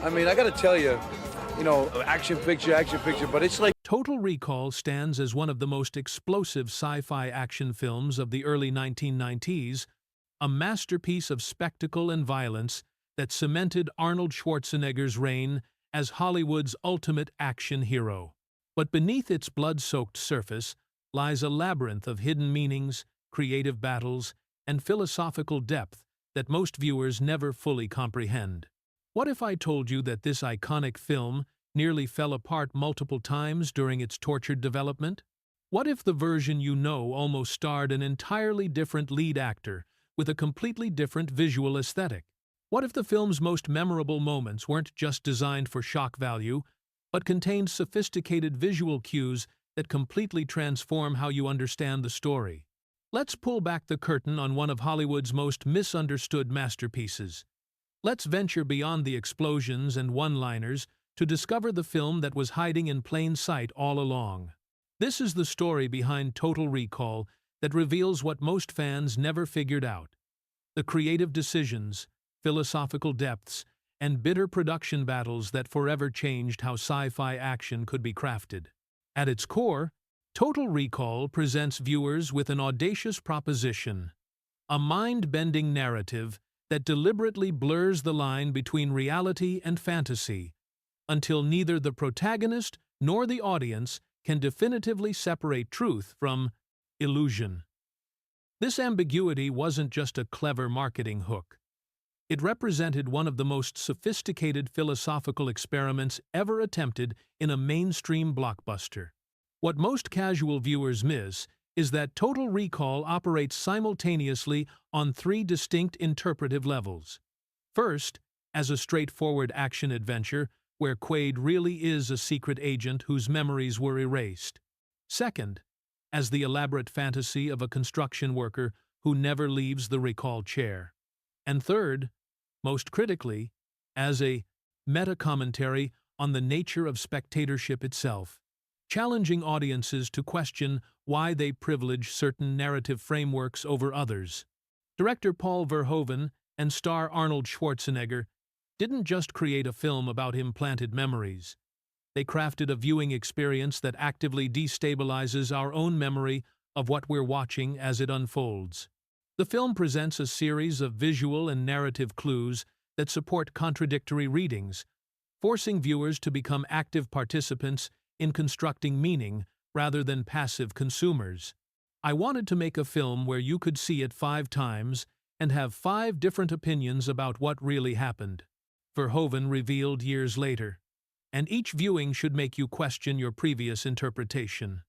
I mean, I gotta tell you, action picture, but it's like Total Recall stands as one of the most explosive sci-fi action films of the early 1990s, a masterpiece of spectacle and violence that cemented Arnold Schwarzenegger's reign as Hollywood's ultimate action hero. But beneath its blood-soaked surface lies a labyrinth of hidden meanings, creative battles, and philosophical depth that most viewers never fully comprehend. What if I told you that this iconic film nearly fell apart multiple times during its tortured development? What if the version you know almost starred an entirely different lead actor with a completely different visual aesthetic? What if the film's most memorable moments weren't just designed for shock value, but contained sophisticated visual cues that completely transform how you understand the story? Let's pull back the curtain on one of Hollywood's most misunderstood masterpieces. Let's venture beyond the explosions and one-liners to discover the film that was hiding in plain sight all along. This is the story behind Total Recall that reveals what most fans never figured out: the creative decisions, philosophical depths, and bitter production battles that forever changed how sci-fi action could be crafted. At its core, Total Recall presents viewers with an audacious proposition: a mind-bending narrative that deliberately blurs the line between reality and fantasy, until neither the protagonist nor the audience can definitively separate truth from illusion. This ambiguity wasn't just a clever marketing hook. It represented one of the most sophisticated philosophical experiments ever attempted in a mainstream blockbuster. What most casual viewers miss is that Total Recall operates simultaneously on three distinct interpretive levels. First, as a straightforward action adventure where Quaid really is a secret agent whose memories were erased. Second, as the elaborate fantasy of a construction worker who never leaves the recall chair. And third, most critically, as a meta-commentary on the nature of spectatorship itself, challenging audiences to question why they privilege certain narrative frameworks over others. Director Paul Verhoeven and star Arnold Schwarzenegger didn't just create a film about implanted memories. They crafted a viewing experience that actively destabilizes our own memory of what we're watching as it unfolds. The film presents a series of visual and narrative clues that support contradictory readings, forcing viewers to become active participants in constructing meaning rather than passive consumers. I wanted to make a film where you could see it 5 times and have 5 different opinions about what really happened, Verhoeven revealed years later, and each viewing should make you question your previous interpretation.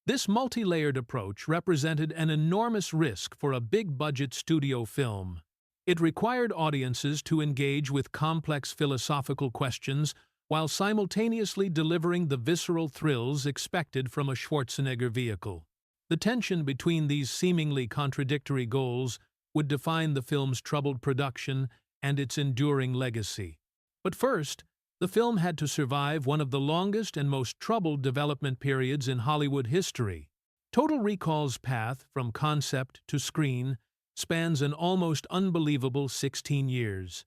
This multi-layered approach represented an enormous risk for a big-budget studio film. It required audiences to engage with complex philosophical questions while simultaneously delivering the visceral thrills expected from a Schwarzenegger vehicle. The tension between these seemingly contradictory goals would define the film's troubled production and its enduring legacy. But first, the film had to survive one of the longest and most troubled development periods in Hollywood history. Total Recall's path from concept to screen spans an almost unbelievable 16 years,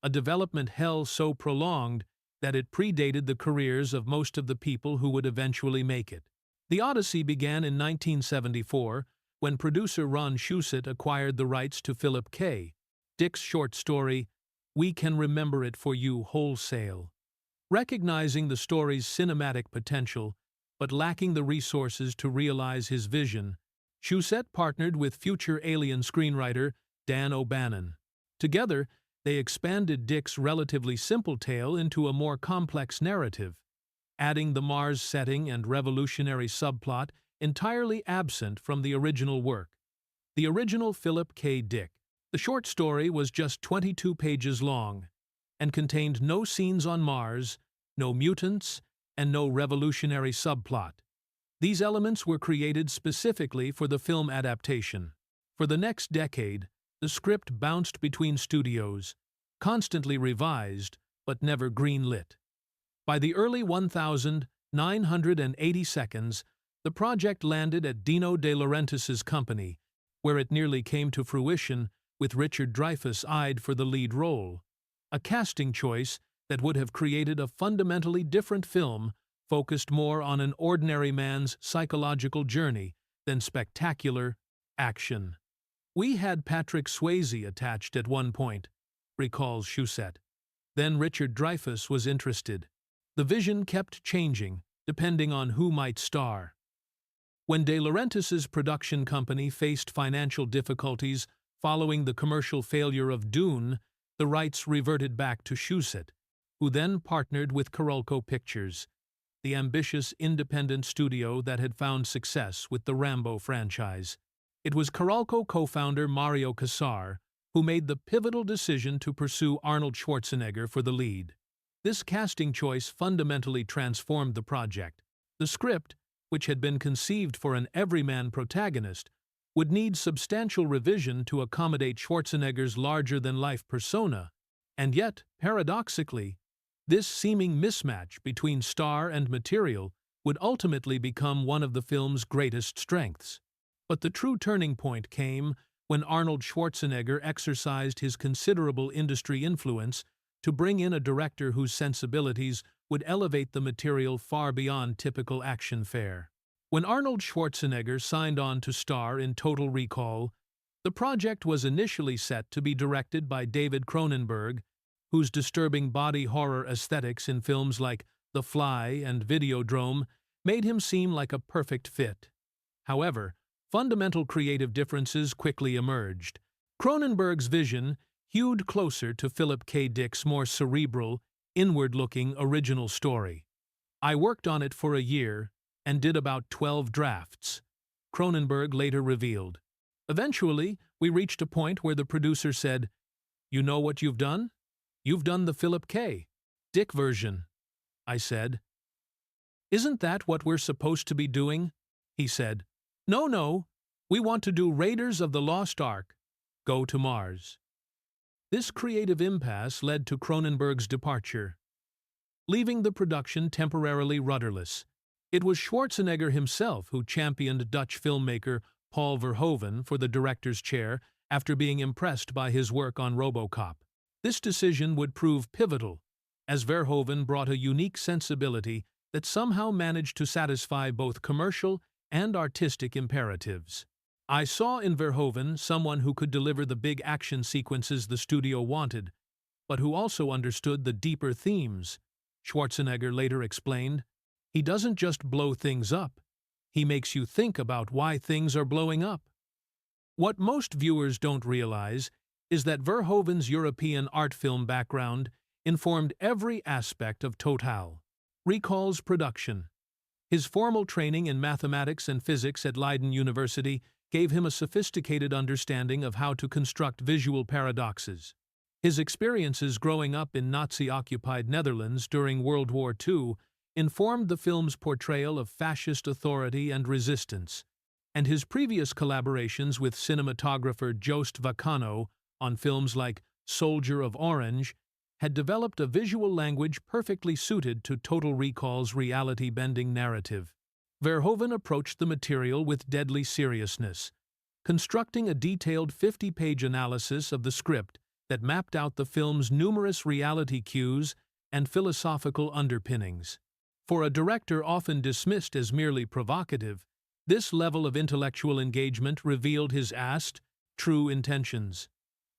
a development hell so prolonged that it predated the careers of most of the people who would eventually make it. The Odyssey began in 1974 when producer Ron Shusett acquired the rights to Philip K. Dick's short story, We Can Remember It For You wholesale. Recognizing the story's cinematic potential, but lacking the resources to realize his vision, Shusett partnered with future Alien screenwriter Dan O'Bannon. Together, they expanded Dick's relatively simple tale into a more complex narrative, adding the Mars setting and revolutionary subplot entirely absent from the original work. The original Philip K. Dick. The short story was just 22 pages long and contained no scenes on Mars, no mutants, and no revolutionary subplot. These elements were created specifically for the film adaptation. For the next decade, the script bounced between studios, constantly revised but never greenlit. By the early 1980 seconds, the project landed at Dino De Laurentiis's company, where it nearly came to fruition with Richard Dreyfuss eyed for the lead role, a casting choice that would have created a fundamentally different film focused more on an ordinary man's psychological journey than spectacular action. "We had Patrick Swayze attached at one point," recalls Shusett. "Then Richard Dreyfuss was interested. The vision kept changing, depending on who might star." When De Laurentiis's production company faced financial difficulties following the commercial failure of Dune, the rights reverted back to Shusett, who then partnered with Carolco Pictures, the ambitious independent studio that had found success with the Rambo franchise. It was Carolco co-founder Mario Kassar who made the pivotal decision to pursue Arnold Schwarzenegger for the lead. This casting choice fundamentally transformed the project. The script, which had been conceived for an everyman protagonist, would need substantial revision to accommodate Schwarzenegger's larger-than-life persona, and yet, paradoxically, this seeming mismatch between star and material would ultimately become one of the film's greatest strengths. But the true turning point came when Arnold Schwarzenegger exercised his considerable industry influence to bring in a director whose sensibilities would elevate the material far beyond typical action fare. When Arnold Schwarzenegger signed on to star in Total Recall, the project was initially set to be directed by David Cronenberg, whose disturbing body horror aesthetics in films like The Fly and Videodrome made him seem like a perfect fit. However, fundamental creative differences quickly emerged. Cronenberg's vision hewed closer to Philip K. Dick's more cerebral, inward-looking original story. "I worked on it for a year and did about 12 drafts," Cronenberg later revealed. "Eventually, we reached a point where the producer said, 'You know what you've done? You've done the Philip K. Dick version.' I said, 'Isn't that what we're supposed to be doing?' He said, 'No, we want to do Raiders of the Lost Ark, Go to Mars.'" This creative impasse led to Cronenberg's departure, leaving the production temporarily rudderless. It was Schwarzenegger himself who championed Dutch filmmaker Paul Verhoeven for the director's chair after being impressed by his work on RoboCop. This decision would prove pivotal, as Verhoeven brought a unique sensibility that somehow managed to satisfy both commercial and artistic imperatives. "I saw in Verhoeven someone who could deliver the big action sequences the studio wanted, but who also understood the deeper themes," Schwarzenegger later explained. "He doesn't just blow things up, he makes you think about why things are blowing up." What most viewers don't realize is that Verhoeven's European art film background informed every aspect of Total Recall's production. His formal training in mathematics and physics at Leiden University gave him a sophisticated understanding of how to construct visual paradoxes. His experiences growing up in Nazi-occupied Netherlands during World War II informed the film's portrayal of fascist authority and resistance, and his previous collaborations with cinematographer Joost Vacano on films like Soldier of Orange had developed a visual language perfectly suited to Total Recall's reality-bending narrative. Verhoeven approached the material with deadly seriousness, constructing a detailed 50-page analysis of the script that mapped out the film's numerous reality cues and philosophical underpinnings. For a director often dismissed as merely provocative, this level of intellectual engagement revealed his true intentions: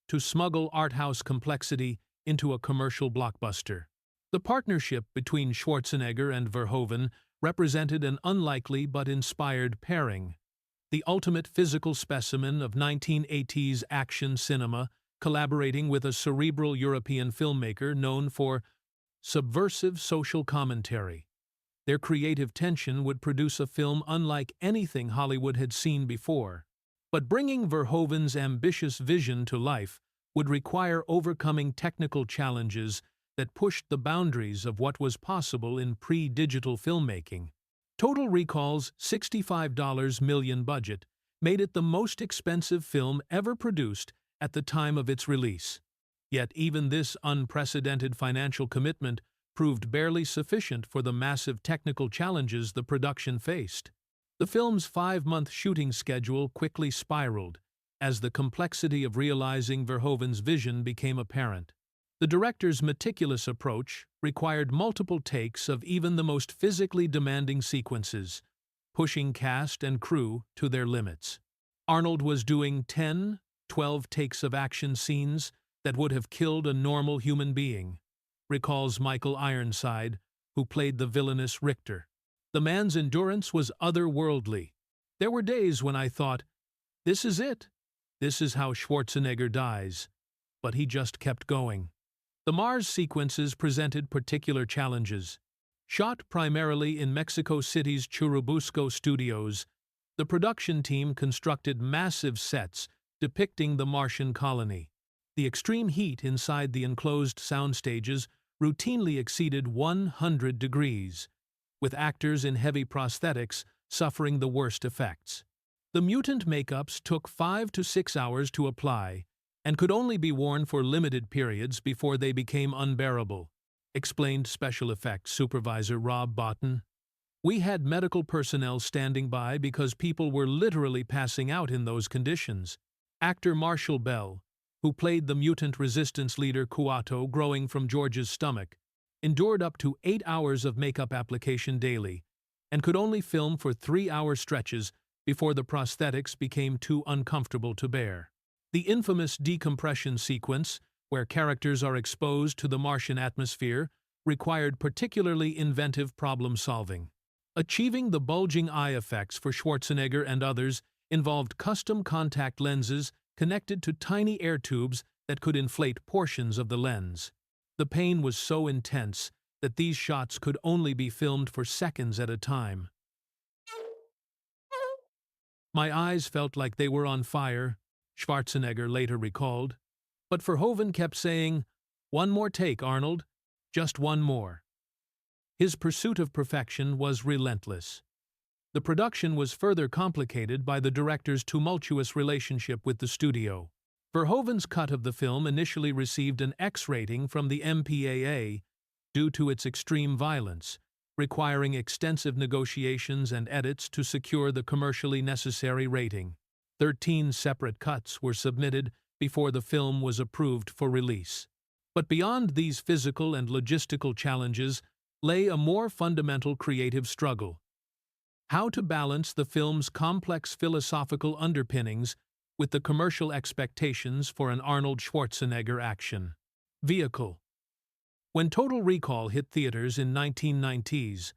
to smuggle art-house complexity into a commercial blockbuster. The partnership between Schwarzenegger and Verhoeven represented an unlikely but inspired pairing. The ultimate physical specimen of 1980s action cinema, collaborating with a cerebral European filmmaker known for subversive social commentary. Their creative tension would produce a film unlike anything Hollywood had seen before. But bringing Verhoeven's ambitious vision to life would require overcoming technical challenges that pushed the boundaries of what was possible in pre-digital filmmaking. Total Recall's $65 million budget made it the most expensive film ever produced at the time of its release. Yet even this unprecedented financial commitment proved barely sufficient for the massive technical challenges the production faced. The film's 5-month shooting schedule quickly spiraled as the complexity of realizing Verhoeven's vision became apparent. The The director's meticulous approach required multiple takes of even the most physically demanding sequences, pushing cast and crew to their limits. Arnold was doing 10, 12 takes of action scenes that would have killed a normal human being, recalls Michael Ironside, who played the villainous Richter. The man's endurance was otherworldly. There were days when I thought, this is it. This is how Schwarzenegger dies. But he just kept going. The Mars sequences presented particular challenges. Shot primarily in Mexico City's Churubusco studios, the production team constructed massive sets depicting the Martian colony. The extreme heat inside the enclosed sound stages routinely exceeded 100 degrees, with actors in heavy prosthetics suffering the worst effects. The mutant makeups took 5 to 6 hours to apply and could only be worn for limited periods before they became unbearable, explained special effects supervisor Rob Botton. We had medical personnel standing by because people were literally passing out in those conditions. Actor Marshall Bell, who played the mutant resistance leader Kuato growing from George's stomach, endured up to 8 hours of makeup application daily and could only film for 3-hour stretches before the prosthetics became too uncomfortable to bear. The infamous decompression sequence, where characters are exposed to the Martian atmosphere, required particularly inventive problem-solving. Achieving the bulging eye effects for Schwarzenegger and others involved custom contact lenses connected to tiny air tubes that could inflate portions of the lens. The pain was so intense that these shots could only be filmed for seconds at a time. My eyes felt like they were on fire, Schwarzenegger later recalled. But Verhoeven kept saying, "One more take, Arnold. Just one more." His pursuit of perfection was relentless. The production was further complicated by the director's tumultuous relationship with the studio. Verhoeven's cut of the film initially received an X rating from the MPAA due to its extreme violence, requiring extensive negotiations and edits to secure the commercially necessary rating. 13 separate cuts were submitted before the film was approved for release. But beyond these physical and logistical challenges lay a more fundamental creative struggle: how to balance the film's complex philosophical underpinnings with the commercial expectations for an Arnold Schwarzenegger action vehicle. When Total Recall hit theaters in 1990s,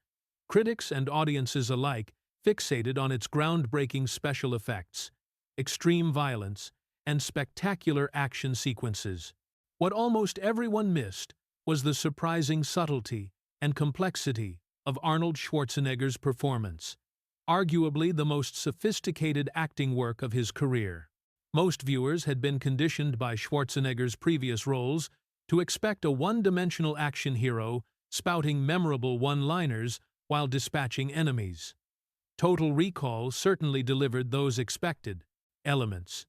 critics and audiences alike fixated on its groundbreaking special effects, extreme violence, and spectacular action sequences. What almost everyone missed was the surprising subtlety and complexity of Arnold Schwarzenegger's performance, arguably the most sophisticated acting work of his career. Most viewers had been conditioned by Schwarzenegger's previous roles to expect a one-dimensional action hero spouting memorable one-liners while dispatching enemies. Total Recall certainly delivered those expected elements,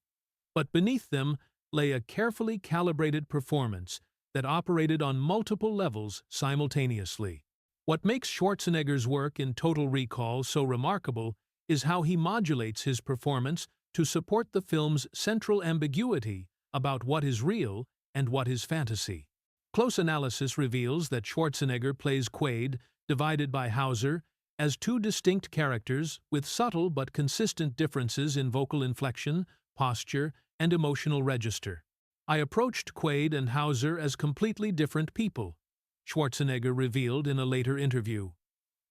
but beneath them lay a carefully calibrated performance that operated on multiple levels simultaneously. What makes Schwarzenegger's work in Total Recall so remarkable is how he modulates his performance to support the film's central ambiguity about what is real and what is fantasy. Close analysis reveals that Schwarzenegger plays Quaid, divided by Hauser, as two distinct characters with subtle but consistent differences in vocal inflection, posture, and emotional register. "I approached Quaid and Hauser as completely different people," Schwarzenegger revealed in a later interview.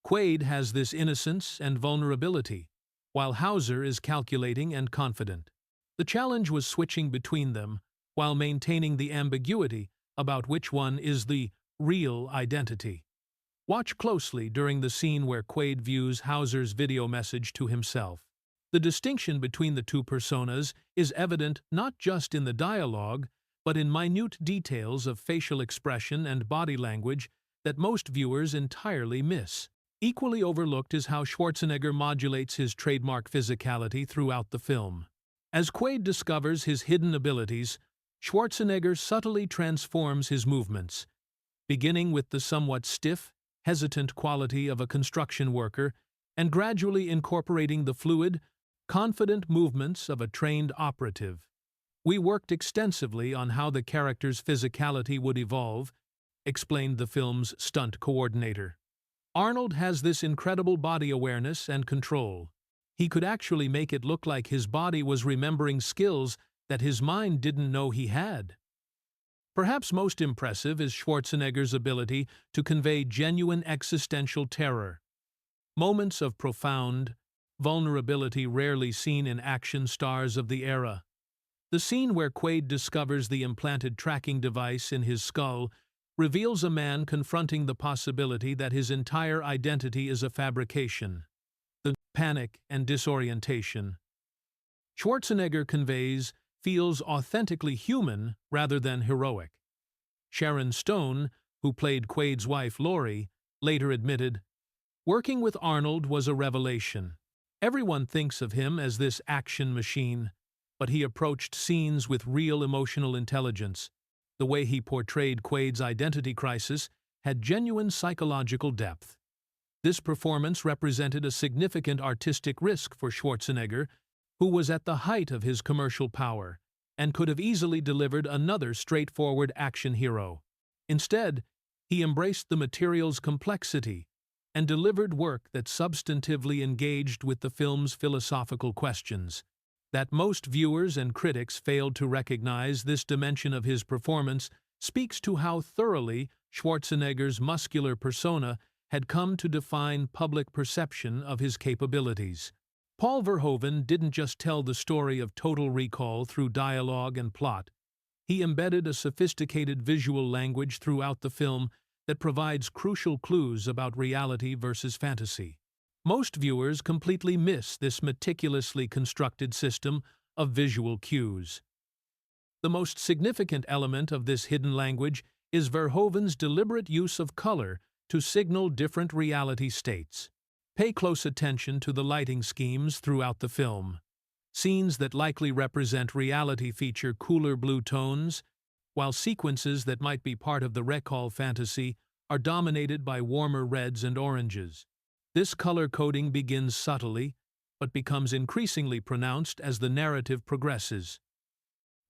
"Quaid has this innocence and vulnerability, while Hauser is calculating and confident. The challenge was switching between them while maintaining the ambiguity about which one is the real identity." Watch closely during the scene where Quaid views Hauser's video message to himself. The distinction between the two personas is evident not just in the dialogue, but in minute details of facial expression and body language that most viewers entirely miss. Equally overlooked is how Schwarzenegger modulates his trademark physicality throughout the film. As Quaid discovers his hidden abilities, Schwarzenegger subtly transforms his movements, beginning with the somewhat stiff, hesitant quality of a construction worker and gradually incorporating the fluid, confident movements of a trained operative. "We worked extensively on how the character's physicality would evolve," explained the film's stunt coordinator. "Arnold has this incredible body awareness and control. He could actually make it look like his body was remembering skills that his mind didn't know he had." Perhaps most impressive is Schwarzenegger's ability to convey genuine existential terror. Moments of profound vulnerability rarely seen in action stars of the era. The scene where Quaid discovers the implanted tracking device in his skull reveals a man confronting the possibility that his entire identity is a fabrication. The panic and disorientation Schwarzenegger conveys feels authentically human rather than heroic. Sharon Stone, who played Quaid's wife Laurie, later admitted, "Working with Arnold was a revelation. Everyone thinks of him as this action machine, but he approached scenes with real emotional intelligence. The way he portrayed Quaid's identity crisis had genuine psychological depth." This performance represented a significant artistic risk for Schwarzenegger, who was at the height of his commercial power, and could have easily delivered another straightforward action hero. Instead, he embraced the material's complexity and delivered work that substantively engaged with the film's philosophical questions. That most viewers and critics failed to recognize this dimension of his performance speaks to how thoroughly Schwarzenegger's muscular persona had come to define public perception of his capabilities. Paul Verhoeven didn't just tell the story of Total Recall through dialogue and plot. He embedded a sophisticated visual language throughout the film that provides crucial clues about reality versus fantasy. Most viewers completely miss this meticulously constructed system of visual cues. The most significant element of this hidden language is Verhoeven's deliberate use of color to signal different reality states. Pay close attention to the lighting schemes throughout the film. Scenes that likely represent reality feature cooler blue tones, while sequences that might be part of the recall fantasy are dominated by warmer reds and oranges. This color coding begins subtly, but becomes increasingly pronounced as the narrative progresses.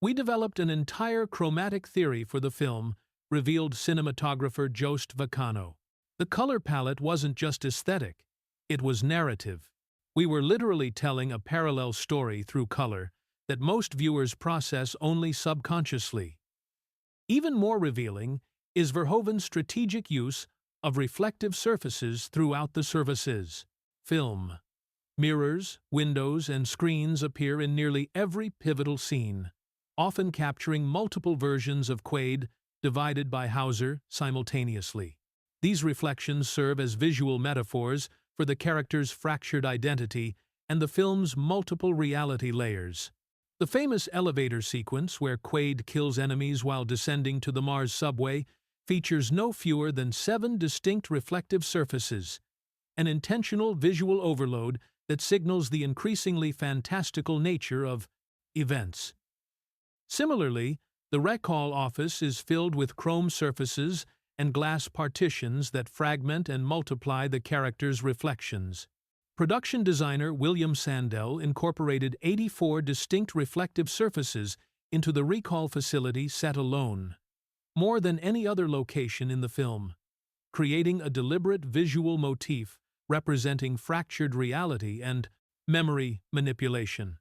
"We developed an entire chromatic theory for the film," revealed cinematographer Jost Vacano. "The color palette wasn't just aesthetic, it was narrative. We were literally telling a parallel story through color that most viewers process only subconsciously." Even more revealing is Verhoeven's strategic use of reflective surfaces throughout the services. Film. Mirrors, windows, and screens appear in nearly every pivotal scene, often capturing multiple versions of Quaid divided by Hauser simultaneously. These reflections serve as visual metaphors for the character's fractured identity and the film's multiple reality layers. The famous elevator sequence where Quaid kills enemies while descending to the Mars subway features no fewer than 7 distinct reflective surfaces, an intentional visual overload that signals the increasingly fantastical nature of events. Similarly, the rec hall office is filled with chrome surfaces and glass partitions that fragment and multiply the character's reflections. Production designer William Sandell incorporated 84 distinct reflective surfaces into the recall facility set alone, more than any other location in the film, creating a deliberate visual motif representing fractured reality and memory manipulation.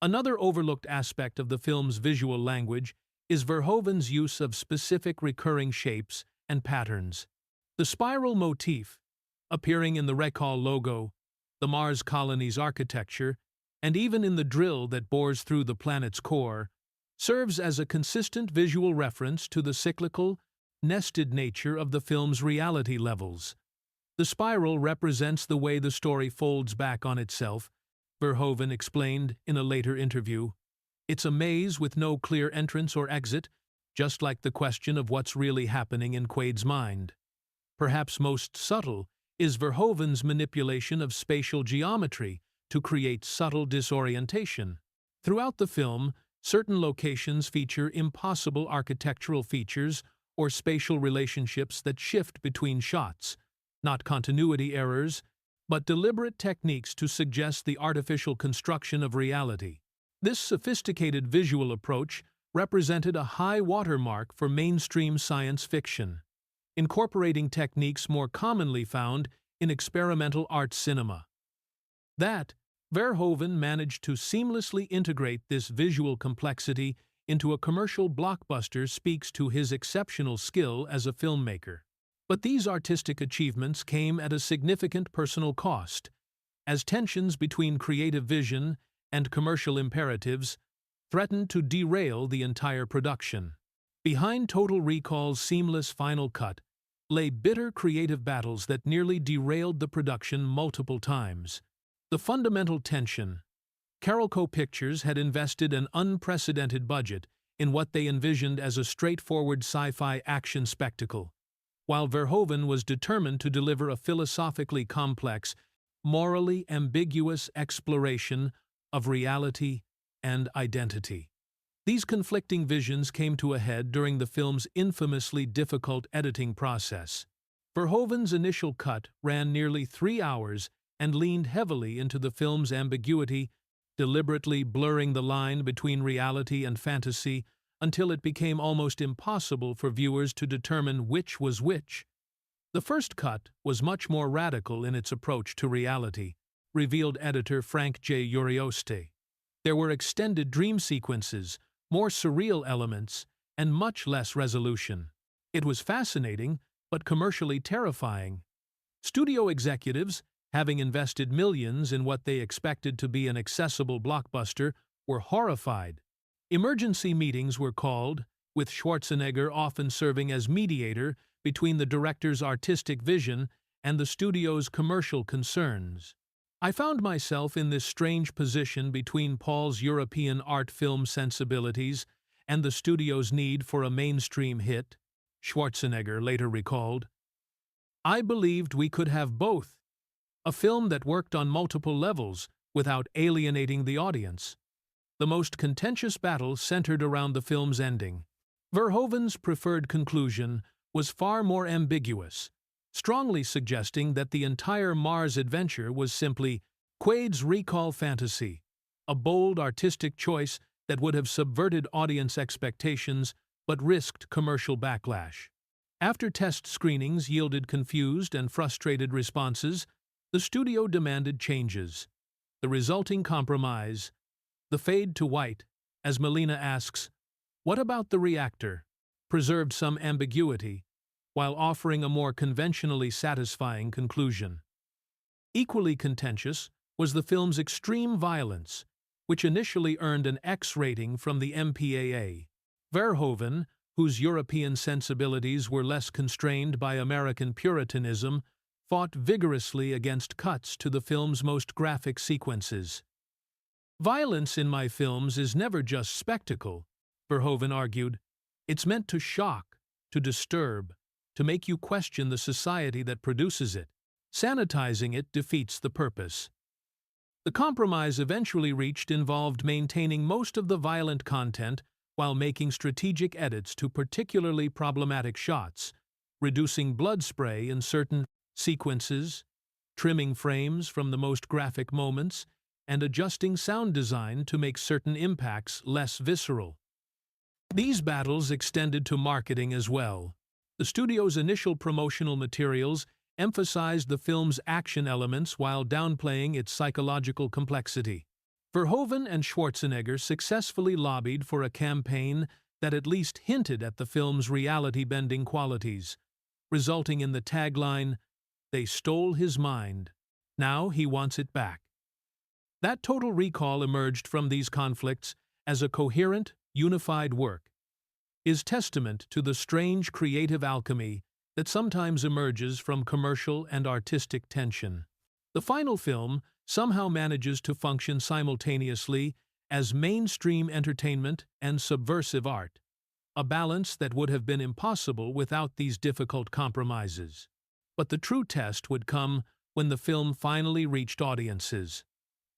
Another overlooked aspect of the film's visual language is Verhoeven's use of specific recurring shapes and patterns. The spiral motif, appearing in the recall logo, the Mars colony's architecture, and even in the drill that bores through the planet's core, serves as a consistent visual reference to the cyclical, nested nature of the film's reality levels. The spiral represents the way the story folds back on itself, Verhoeven explained in a later interview. "It's a maze with no clear entrance or exit, just like the question of what's really happening in Quaid's mind." Perhaps most subtle is Verhoeven's manipulation of spatial geometry to create subtle disorientation. Throughout the film, certain locations feature impossible architectural features or spatial relationships that shift between shots, not continuity errors, but deliberate techniques to suggest the artificial construction of reality. This sophisticated visual approach represented a high watermark for mainstream science fiction, incorporating techniques more commonly found in experimental art cinema. That, Verhoeven managed to seamlessly integrate this visual complexity into a commercial blockbuster speaks to his exceptional skill as a filmmaker. But these artistic achievements came at a significant personal cost, as tensions between creative vision and commercial imperatives threatened to derail the entire production. Behind Total Recall's seamless final cut lay bitter creative battles that nearly derailed the production multiple times. The fundamental tension. Carolco Pictures had invested an unprecedented budget in what they envisioned as a straightforward sci-fi action spectacle, while Verhoeven was determined to deliver a philosophically complex, morally ambiguous exploration of reality and identity. These conflicting visions came to a head during the film's infamously difficult editing process. Verhoeven's initial cut ran nearly 3 hours and leaned heavily into the film's ambiguity, deliberately blurring the line between reality and fantasy until it became almost impossible for viewers to determine which was which. The first cut was much more radical in its approach to reality, revealed editor Frank J. Urioste. There were extended dream sequences, more surreal elements, and much less resolution. It was fascinating, but commercially terrifying. Studio executives, having invested millions in what they expected to be an accessible blockbuster, were horrified. Emergency meetings were called, with Schwarzenegger often serving as mediator between the director's artistic vision and the studio's commercial concerns. I found myself in this strange position between Paul's European art film sensibilities and the studio's need for a mainstream hit, Schwarzenegger later recalled. I believed we could have both. A film that worked on multiple levels without alienating the audience. The most contentious battle centered around the film's ending. Verhoeven's preferred conclusion was far more ambiguous, strongly suggesting that the entire Mars adventure was simply Quaid's recall fantasy, a bold artistic choice that would have subverted audience expectations but risked commercial backlash. After test screenings yielded confused and frustrated responses, the studio demanded changes. The resulting compromise, the fade to white, as Melina asks, "What about the reactor?" preserved some ambiguity, while offering a more conventionally satisfying conclusion. Equally contentious was the film's extreme violence, which initially earned an X rating from the MPAA. Verhoeven, whose European sensibilities were less constrained by American Puritanism, fought vigorously against cuts to the film's most graphic sequences. "Violence in my films is never just spectacle," Verhoeven argued. "It's meant to shock, to disturb, to make you question the society that produces it. Sanitizing it defeats the purpose." The compromise eventually reached involved maintaining most of the violent content while making strategic edits to particularly problematic shots, reducing blood spray in certain sequences, trimming frames from the most graphic moments, and adjusting sound design to make certain impacts less visceral. These battles extended to marketing as well. The studio's initial promotional materials emphasized the film's action elements while downplaying its psychological complexity. Verhoeven and Schwarzenegger successfully lobbied for a campaign that at least hinted at the film's reality-bending qualities, resulting in the tagline, "They stole his mind. Now he wants it back." That Total Recall emerged from these conflicts as a coherent, unified work, is testament to the strange creative alchemy that sometimes emerges from commercial and artistic tension. The final film somehow manages to function simultaneously as mainstream entertainment and subversive art, a balance that would have been impossible without these difficult compromises. But the true test would come when the film finally reached audiences.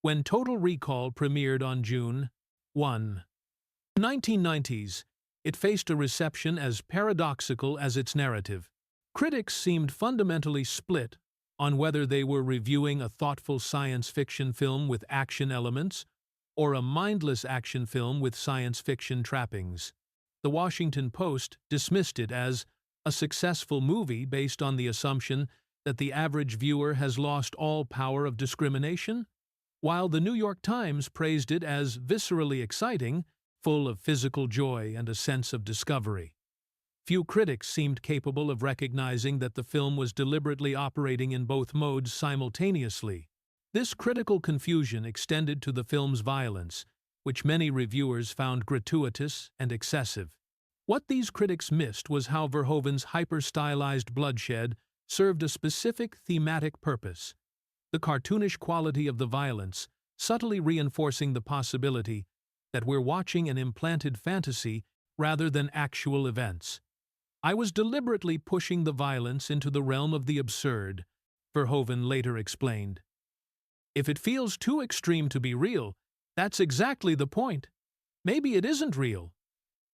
When Total Recall premiered on June 1, 1990s, it faced a reception as paradoxical as its narrative. Critics seemed fundamentally split on whether they were reviewing a thoughtful science fiction film with action elements or a mindless action film with science fiction trappings. The Washington Post dismissed it as a successful movie based on the assumption that the average viewer has lost all power of discrimination, while the New York Times praised it as viscerally exciting, full of physical joy and a sense of discovery. Few critics seemed capable of recognizing that the film was deliberately operating in both modes simultaneously. This critical confusion extended to the film's violence, which many reviewers found gratuitous and excessive. What these critics missed was how Verhoeven's hyper-stylized bloodshed served a specific thematic purpose: the cartoonish quality of the violence, subtly reinforcing the possibility that we're watching an implanted fantasy rather than actual events. "I was deliberately pushing the violence into the realm of the absurd," Verhoeven later explained. "If it feels too extreme to be real, that's exactly the point. Maybe it isn't real."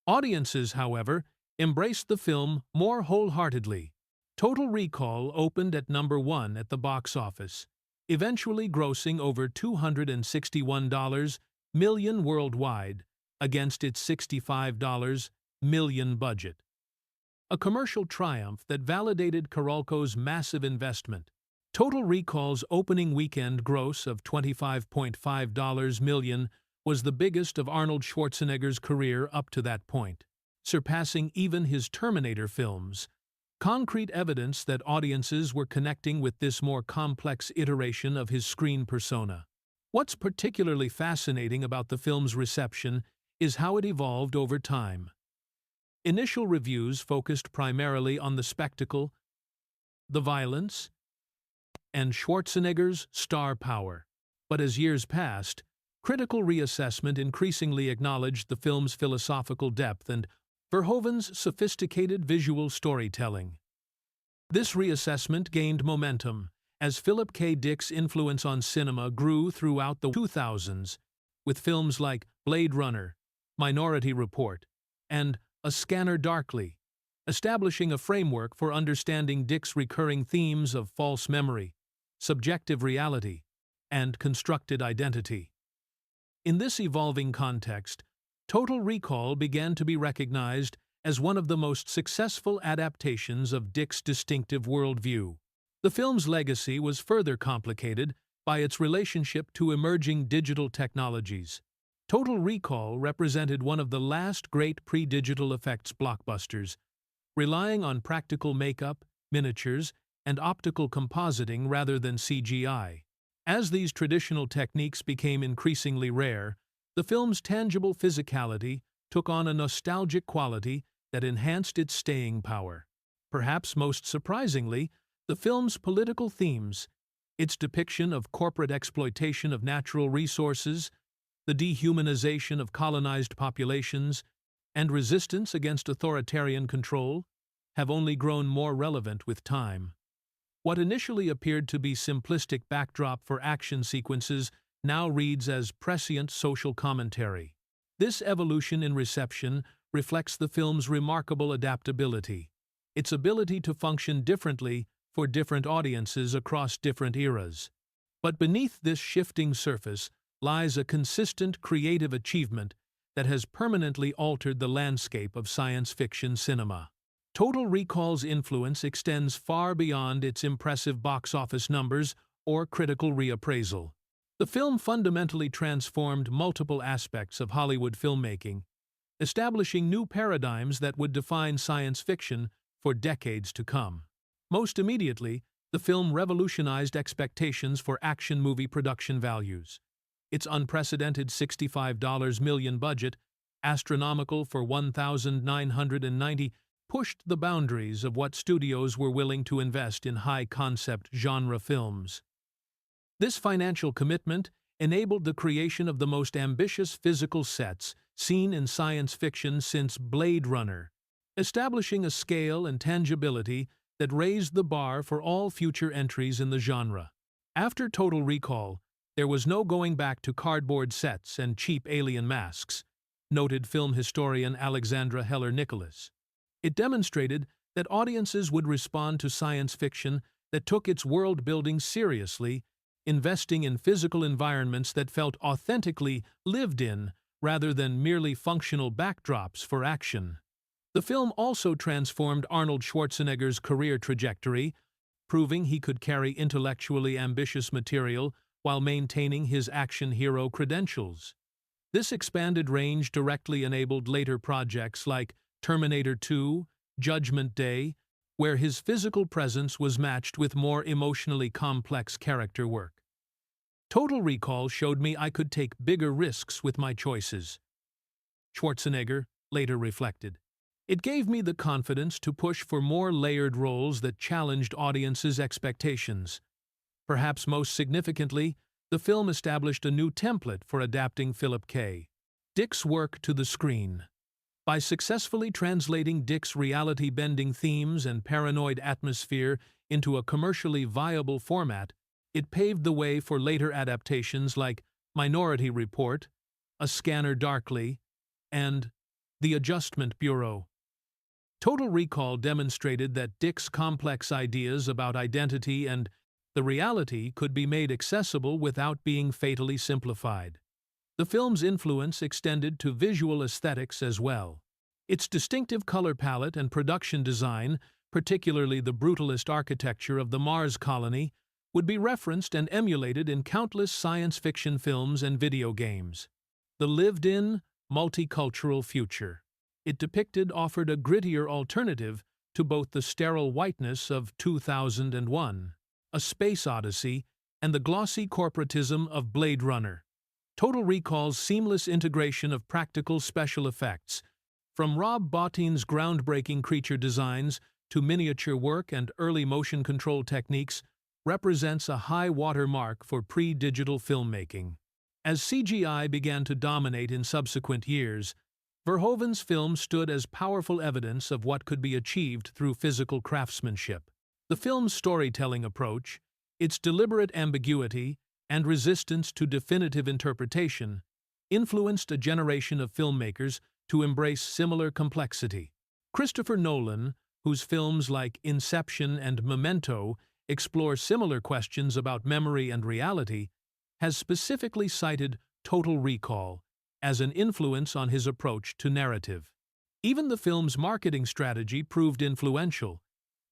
Audiences, however, embraced the film more wholeheartedly. Total Recall opened at #1 at the box office, eventually grossing over $261 million worldwide against its $65 million budget. A commercial triumph that validated Carolco's massive investment. Total Recall's opening weekend gross of $25.5 million was the biggest of Arnold Schwarzenegger's career up to that point, surpassing even his Terminator films, concrete evidence that audiences were connecting with this more complex iteration of his screen persona. What's particularly fascinating about the film's reception is how it evolved over time. Initial reviews focused primarily on the spectacle, the violence, and Schwarzenegger's star power. But as years passed, critical reassessment increasingly acknowledged the film's philosophical depth and Verhoeven's sophisticated visual storytelling. This reassessment gained momentum as Philip K. Dick's influence on cinema grew throughout the 2000s, with films like Blade Runner, Minority Report, and A Scanner Darkly, establishing a framework for understanding Dick's recurring themes of false memory, subjective reality, and constructed identity. In this evolving context, Total Recall began to be recognized as one of the most successful adaptations of Dick's distinctive worldview. The film's legacy was further complicated by its relationship to emerging digital technologies. Total Recall represented one of the last great pre-digital effects blockbusters, relying on practical makeup, miniatures, and optical compositing rather than CGI. As these traditional techniques became increasingly rare, the film's tangible physicality took on a nostalgic quality that enhanced its staying power. Perhaps most surprisingly, the film's political themes, its depiction of corporate exploitation of natural resources, the dehumanization of colonized populations, and resistance against authoritarian control, have only grown more relevant with time. What initially appeared to be simplistic backdrop for action sequences now reads as prescient social commentary. This evolution in reception reflects the film's remarkable adaptability, its ability to function differently for different audiences across different eras. But beneath this shifting surface lies a consistent creative achievement that has permanently altered the landscape of science fiction cinema. Total Recall's influence extends far beyond its impressive box office numbers or critical reappraisal. The film fundamentally transformed multiple aspects of Hollywood filmmaking, establishing new paradigms that would define science fiction for decades to come. Most immediately, the film revolutionized expectations for action movie production values. Its unprecedented $65 million budget, astronomical for 1,990, pushed the boundaries of what studios were willing to invest in high-concept genre films. This financial commitment enabled the creation of the most ambitious physical sets seen in science fiction since Blade Runner, establishing a scale and tangibility that raised the bar for all future entries in the genre. After Total Recall, there was no going back to cardboard sets and cheap alien masks, noted film historian Alexandra Heller-Nicholas. It demonstrated that audiences would respond to science fiction that took its world-building seriously investing in physical environments that felt authentically lived in rather than merely functional backdrops for action. The film also transformed Arnold Schwarzenegger's career trajectory, proving he could carry intellectually ambitious material while maintaining his action hero credentials. This expanded range directly enabled later projects like Terminator 2, Judgment Day, where his physical presence was matched with more emotionally complex character work. Total Recall showed me I could take bigger risks with my choices. Schwarzenegger later reflected. It gave me the confidence to push for more layered roles that challenged audiences' expectations. Perhaps most significantly, the film established a new template for adapting Philip K. Dick's work to the screen. By successfully translating Dick's reality-bending themes and paranoid atmosphere into a commercially viable format, it paved the way for later adaptations like Minority Report, A Scanner Darkly, and The Adjustment Bureau. Total Recall demonstrated that Dick's complex ideas about identity and the reality could be made accessible without being fatally simplified. The film's influence extended to visual aesthetics as well. Its distinctive color palette and production design, particularly the brutalist architecture of the Mars colony, would be referenced and emulated in countless science fiction films and video games. The lived-in, multicultural future it depicted offered a grittier alternative to both the sterile whiteness of 2001, A Space Odyssey, and the glossy corporatism of Blade Runner. Total Recall's seamless integration of practical special effects, from Rob Bottin's groundbreaking creature designs to miniature work and early motion control techniques, represents a high watermark for pre-digital filmmaking. As CGI began to dominate in subsequent years, Verhoeven's film stood as powerful evidence of what could be achieved through physical craftsmanship. The film's storytelling approach, its deliberate ambiguity, and resistance to definitive interpretation, influenced a generation of filmmakers to embrace similar complexity. Christopher Nolan, whose films like Inception and Memento explore similar questions about memory and reality, has specifically cited Total Recall as an influence on his approach to narrative. Even the film's marketing strategy proved influential,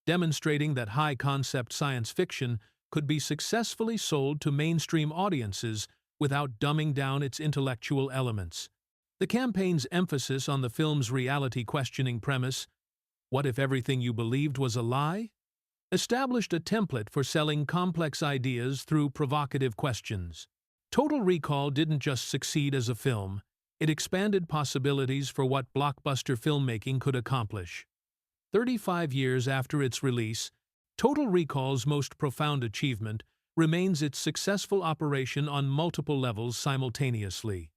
demonstrating that high-concept science fiction could be successfully sold to mainstream audiences without dumbing down its intellectual elements. The campaign's emphasis on the film's reality-questioning premise, "What if everything you believed was a lie?" established a template for selling complex ideas through provocative questions. Total Recall didn't just succeed as a film, it expanded possibilities for what blockbuster filmmaking could accomplish. 35 years after its release, Total Recall's most profound achievement remains its successful operation on multiple levels simultaneously.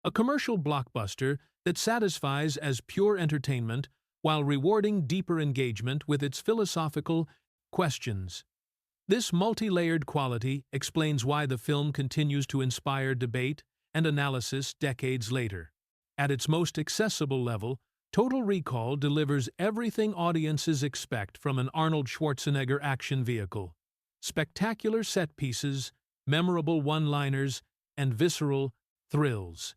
A commercial blockbuster that satisfies as pure entertainment while rewarding deeper engagement with its philosophical questions. This multi-layered quality explains why the film continues to inspire debate and analysis decades later. At its most accessible level, Total Recall delivers everything audiences expect from an Arnold Schwarzenegger action vehicle: spectacular set pieces, memorable one-liners, and visceral thrills.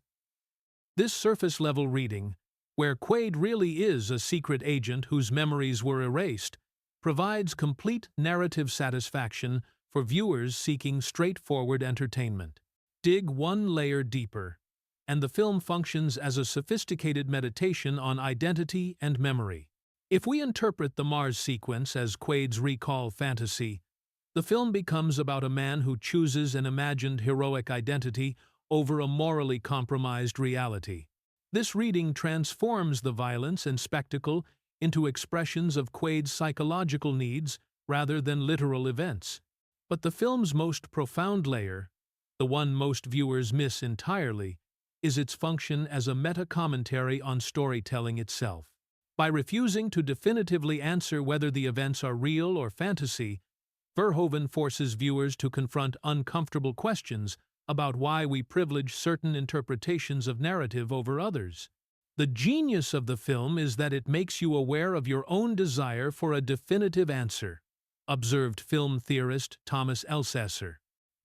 This surface-level reading, where Quaid really is a secret agent whose memories were erased, provides complete narrative satisfaction for viewers seeking straightforward entertainment. Dig one layer deeper, and the film functions as a sophisticated meditation on identity and memory. If we interpret the Mars sequence as Quaid's recall fantasy, the film becomes about a man who chooses an imagined heroic identity over a morally compromised reality. This reading transforms the violence and spectacle into expressions of Quaid's psychological needs rather than literal events. But the film's most profound layer, the one most viewers miss entirely, is its function as a meta-commentary on storytelling itself. By refusing to definitively answer whether the events are real or fantasy, Verhoeven forces viewers to confront uncomfortable questions about why we privilege certain interpretations of narrative over others. The genius of the film is that it makes you aware of your own desire for a definitive answer, observed film theorist Thomas Elsesser.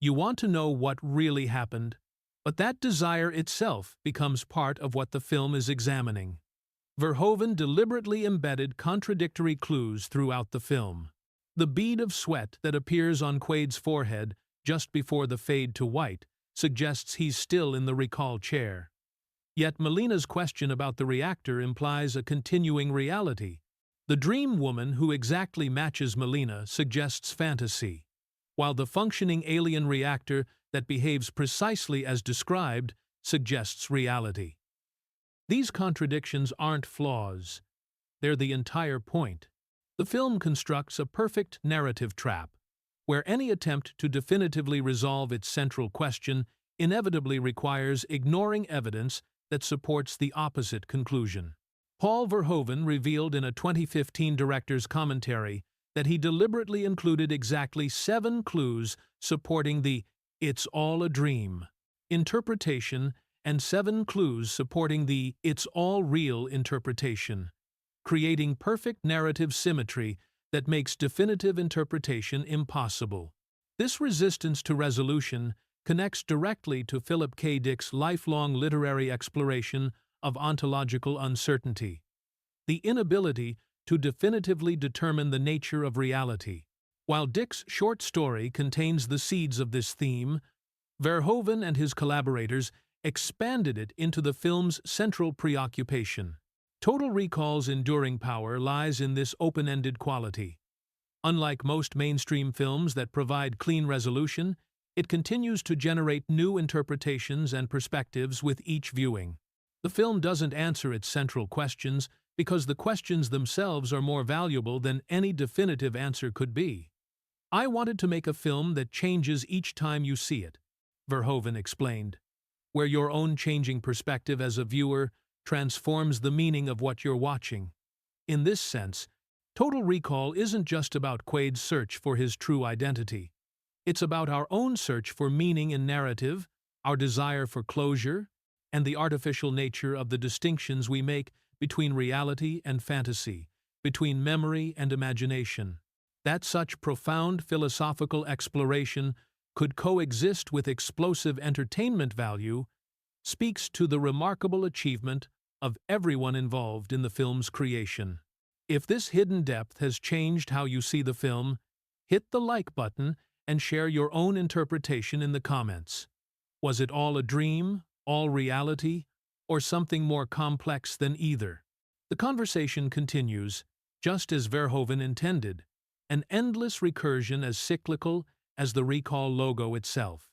You want to know what really happened, but that desire itself becomes part of what the film is examining. Verhoeven deliberately embedded contradictory clues throughout the film. The bead of sweat that appears on Quaid's forehead just before the fade to white suggests he's still in the recall chair. Yet Melina's question about the reactor implies a continuing reality. The dream woman who exactly matches Melina suggests fantasy, while the functioning alien reactor that behaves precisely as described suggests reality. These contradictions aren't flaws. They're the entire point. The film constructs a perfect narrative trap, where any attempt to definitively resolve its central question inevitably requires ignoring evidence that supports the opposite conclusion. Paul Verhoeven revealed in a 2015 director's commentary that he deliberately included exactly 7 clues supporting the "it's all a dream" interpretation and 7 clues supporting the "it's all real" interpretation, creating perfect narrative symmetry that makes definitive interpretation impossible. This resistance to resolution connects directly to Philip K. Dick's lifelong literary exploration of ontological uncertainty, the inability to definitively determine the nature of reality. While Dick's short story contains the seeds of this theme, Verhoeven and his collaborators expanded it into the film's central preoccupation. Total Recall's enduring power lies in this open-ended quality. Unlike most mainstream films that provide clean resolution, it continues to generate new interpretations and perspectives with each viewing. The film doesn't answer its central questions because the questions themselves are more valuable than any definitive answer could be. "I wanted to make a film that changes each time you see it," Verhoeven explained, "where your own changing perspective as a viewer transforms the meaning of what you're watching." In this sense, Total Recall isn't just about Quaid's search for his true identity. It's about our own search for meaning in narrative, our desire for closure, and the artificial nature of the distinctions we make between reality and fantasy, between memory and imagination. That such profound philosophical exploration could coexist with explosive entertainment value speaks to the remarkable achievement of everyone involved in the film's creation. If this hidden depth has changed how you see the film, hit the like button and share your own interpretation in the comments. Was it all a dream, all reality, or something more complex than either? The conversation continues, just as Verhoeven intended, an endless recursion as cyclical as the Recall logo itself.